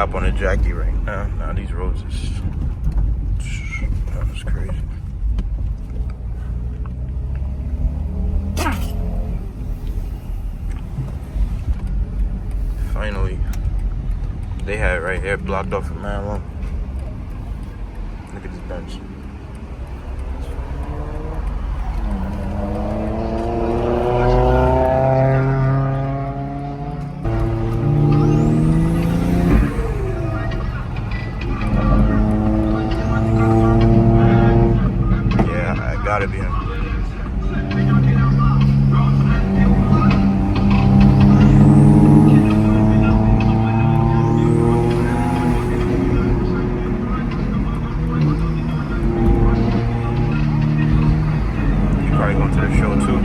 hop on a Jackie right now. Now these roads is that's crazy. Finally, they had it right here blocked off for man long. Look at this bench. Yeah, I gotta be him. Probably going to the show too.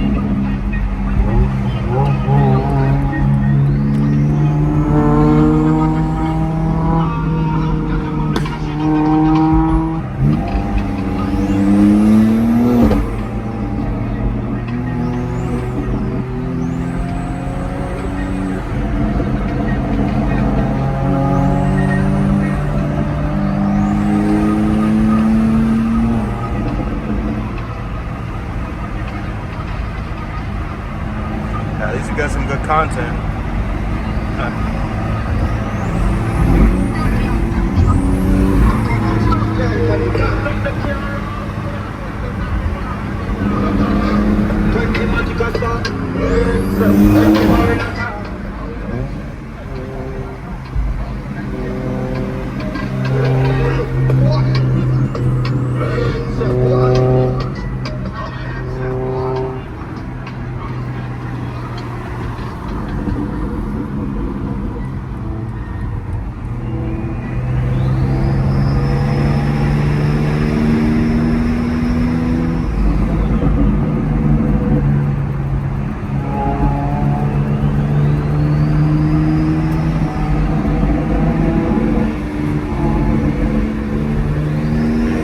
At least you got some good content.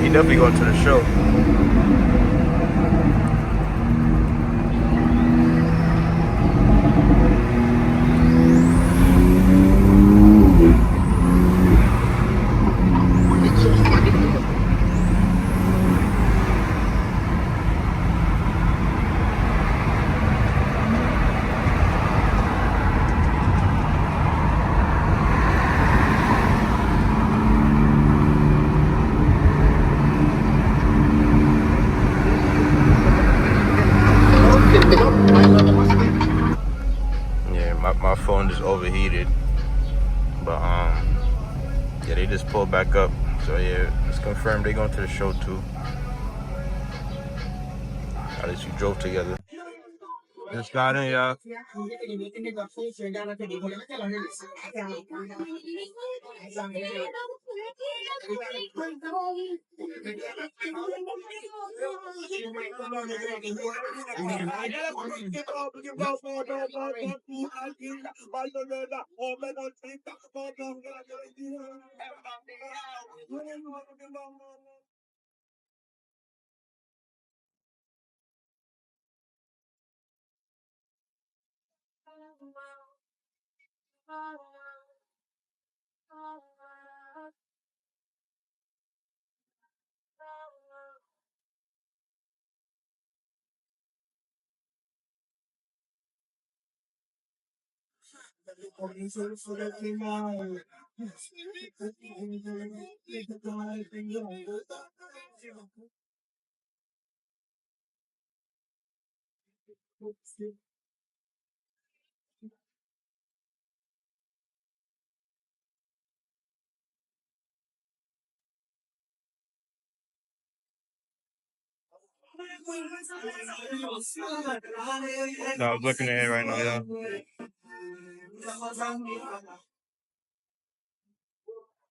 He definitely going to the show. Yeah, my phone just overheated, but yeah, they just pulled back up. So yeah, it's confirmed they going to the show too. At least you drove together. Just got in, y'all. No, I was looking at it right now, yeah.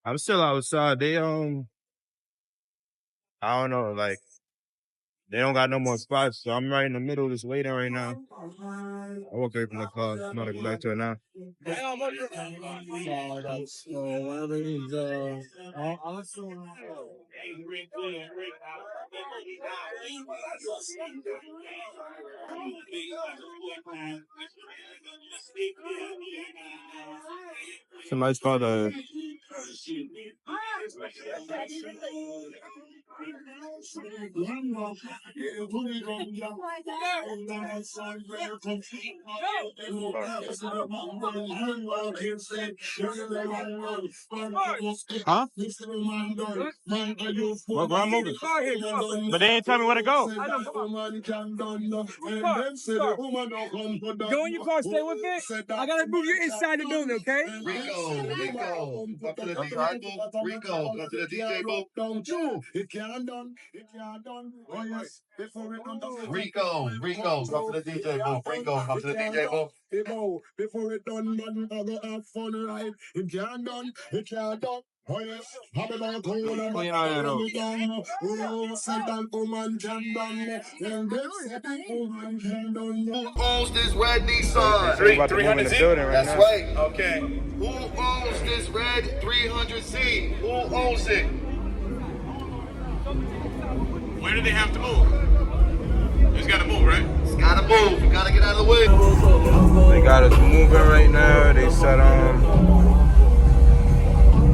I'm still outside. They I don't know, like they don't got no more spots, so I'm right in the middle, just waiting right now. I walked away from the car. I'm not gonna go back to it now. Somebody's called a. Huh? Well, I'm moving. But they ain't tell me where to go. Go in your car, stay with it. I gotta move you inside the building, okay? Rico, come to the DJ booth. It can't done. Oh yes, before it done. Rico, come to the DJ booth. Rico, come to the DJ booth. Before it done, man, I go have fun, right? It can't done. Oh yes, have a nice corner, Clean out here though. oh, second woman can done. And then second woman can done. Who owns this red Nissan? They're about to move in the building right That's now. right. Okay. Who owns this red 300Z? Who owns it? Where do they have to move? They just gotta move, right? It's gotta move. You gotta get out of the way. They got us moving right now. They said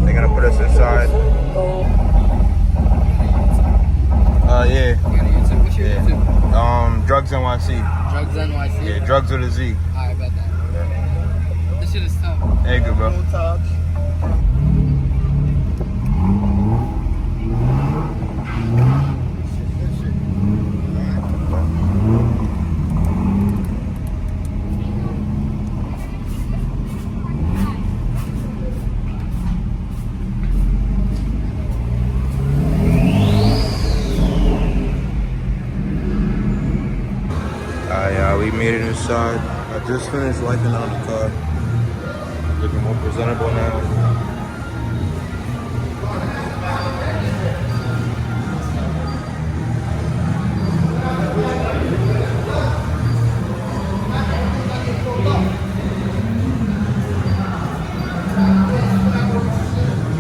they're gonna put us inside. Yeah. What's your YouTube? Drugs NYC. Drugs NYC? Yeah, drugs with a Z. I bet that. Yeah. This shit is tough. Hey, good bro. Yeah, we made it inside. I just finished wiping out the car. Looking more presentable now.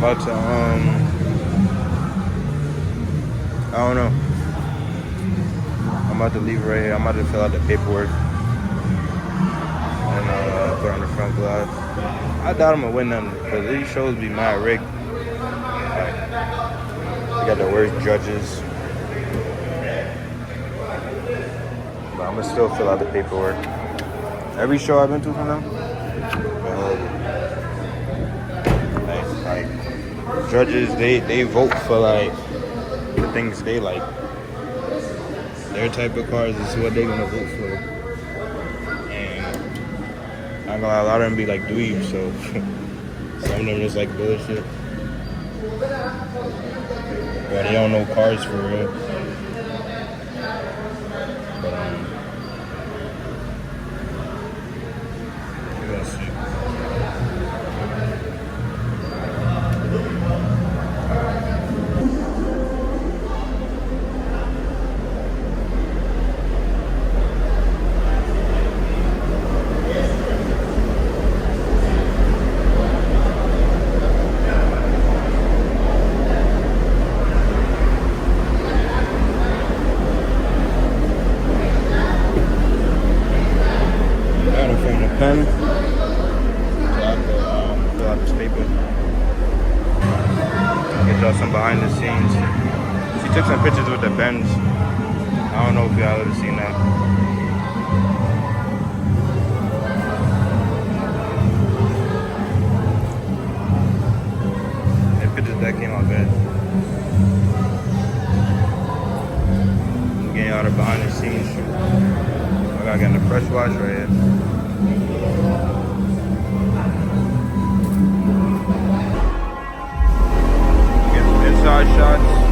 But I don't know. I'm about to leave right here. I'm about to fill out the paperwork and put on the front glass. I doubt I'm gonna win them because these shows be mad rigged. Like, they got the worst judges. But I'm gonna still fill out the paperwork. Every show I've been to from them, like judges, they vote for like the things they like. Their type of cars is what they're gonna vote for. And I'm gonna lie, a lot of them be like dweebs, so some of them just like bullshit. But they don't know cars for real. But we're gonna see. Pen. So I could fill out this paper. Get y'all some behind the scenes. She took some pictures with the Benz. I don't know if y'all ever seen that. The pictures that came out bad. I'm getting out of behind the scenes shoot. I gotta get in the press wash right here. Get some inside shots.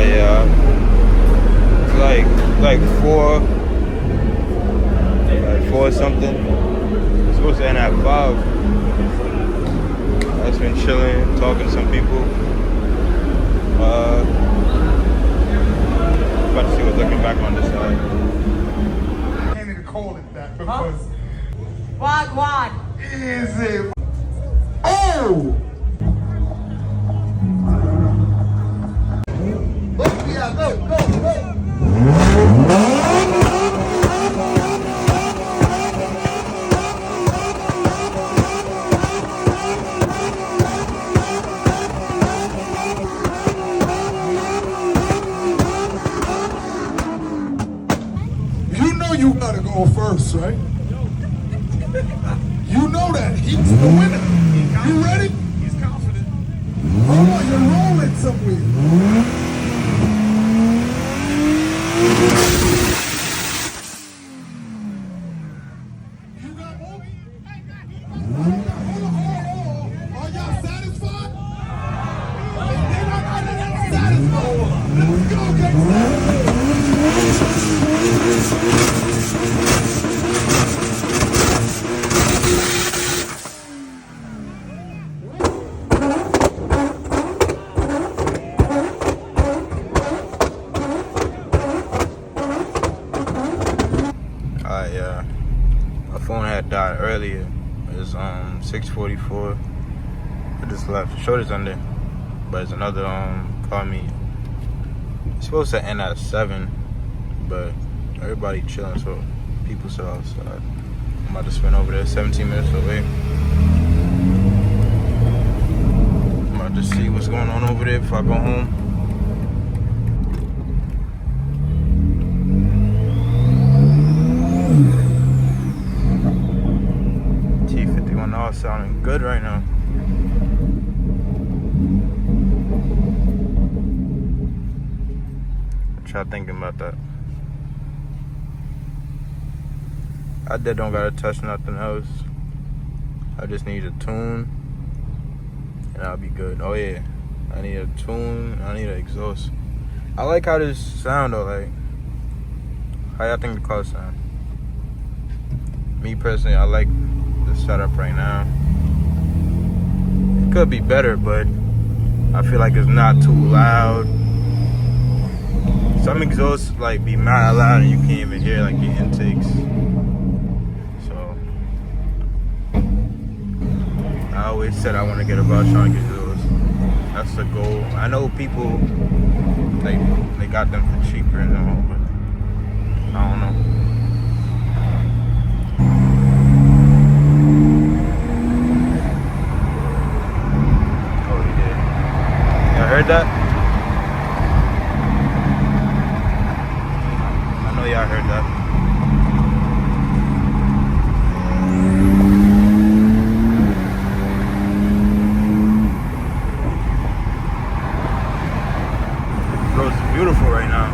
Yeah, it's like four something. It's supposed to end at 5. I just been chilling, talking to some people. About to see what's looking back on this side. I can't even call it that because Wagwan. is it? Oh! Yeah, go. You know you gotta go first, right? You know that. He's the winner. You ready? He's confident. Hold on, you're rolling somewhere. You got movie? Hold on. Are y'all satisfied? They're not satisfied. Let's go, gangsta. Yeah, my phone had died earlier. It's 6:44. I just left. Shoulders under, but it's another call me. It's supposed to end at 7, but everybody chilling, so people still outside. I'm about to spin over there, 17 minutes away. I'm about to see what's going on over there before I go home. T51R sounding good right now. What y'all thinking about that? I don't gotta touch nothing else. I just need a tune and I'll be good. Oh yeah, I need a tune, I need an exhaust. I like how this sound though, like how y'all think the car sound? Me personally, I like the setup right now. It could be better, but I feel like it's not too loud. Some exhausts like be mad loud and you can't even hear like the intakes. So I always said I want to get a Valtronic exhaust. That's the goal. I know people they got them for cheaper and all, but I don't know. Heard that? I know y'all heard that. Bro, it's beautiful right now.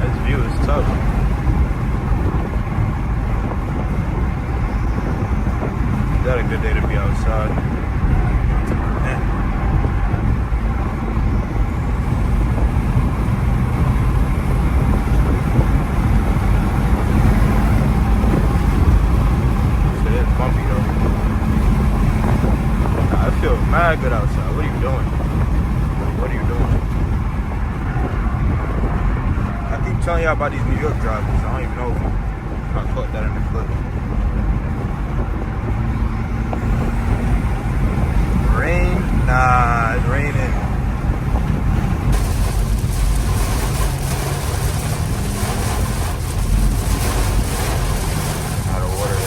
This view is tough. Is that a good day to be outside? Mad good outside. What are you doing? What are you doing? I keep telling y'all about these New York drivers. I don't even know if I caught that in the clip. Rain? Nah, it's raining. Out of water.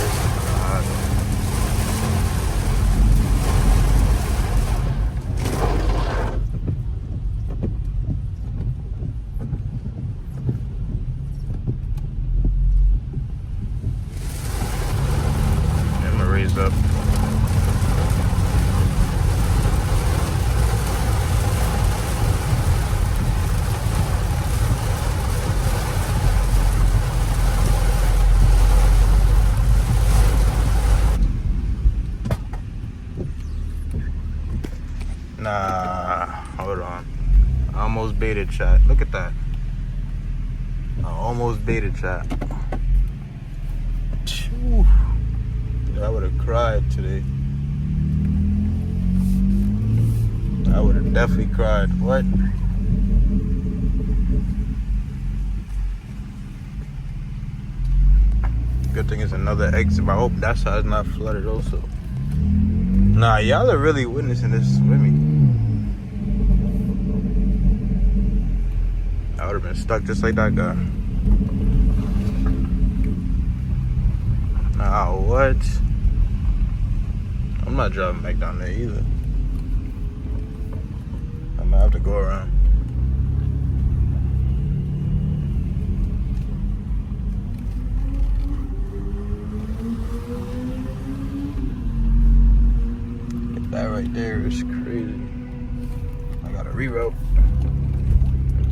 bags up. Nah, hold on. I almost baited chat. Look at that. I almost baited chat. Whew. I would have cried today. I would have definitely cried. What? Good thing it's another exit. I hope that side's not flooded also. Nah, y'all are really witnessing this with me. I would have been stuck just like that guy. Nah, what? I'm not driving back down there either. I'm gonna have to go around. That right there is crazy. I gotta reroute.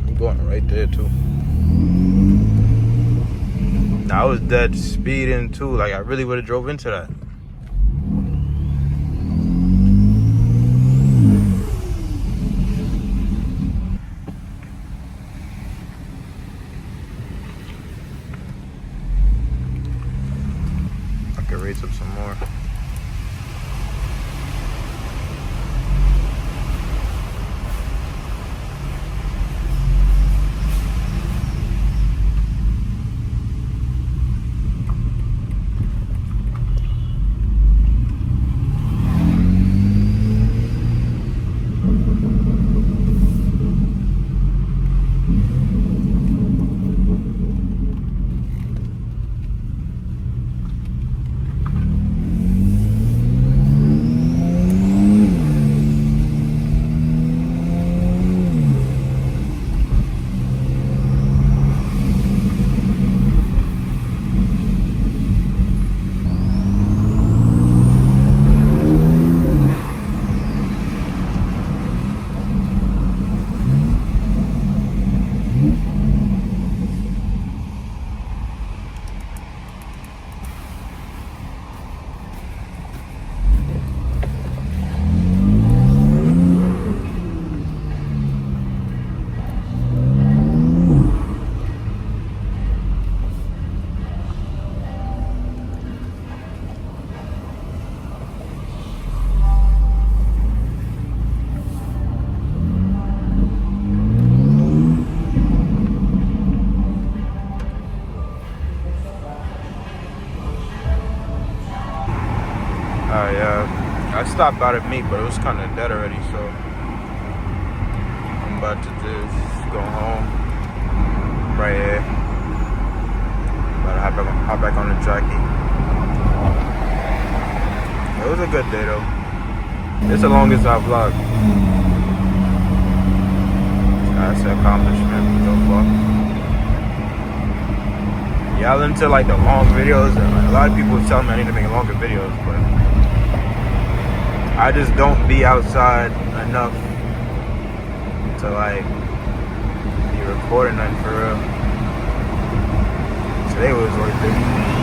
I'm going right there too. Now I was dead speeding too. Like I really would have drove into that. I could race up some more. I stopped out at meat, but it was kind of dead already, so I'm about to just go home right here. About to hop back on the jockey. It was a good day though. It's the longest I've vlogged. That's an accomplishment so far. Y'all into like the long videos, and a lot of people tell me I need to make longer videos, but I just don't be outside enough to like be recording nothing for real. Today was worth it.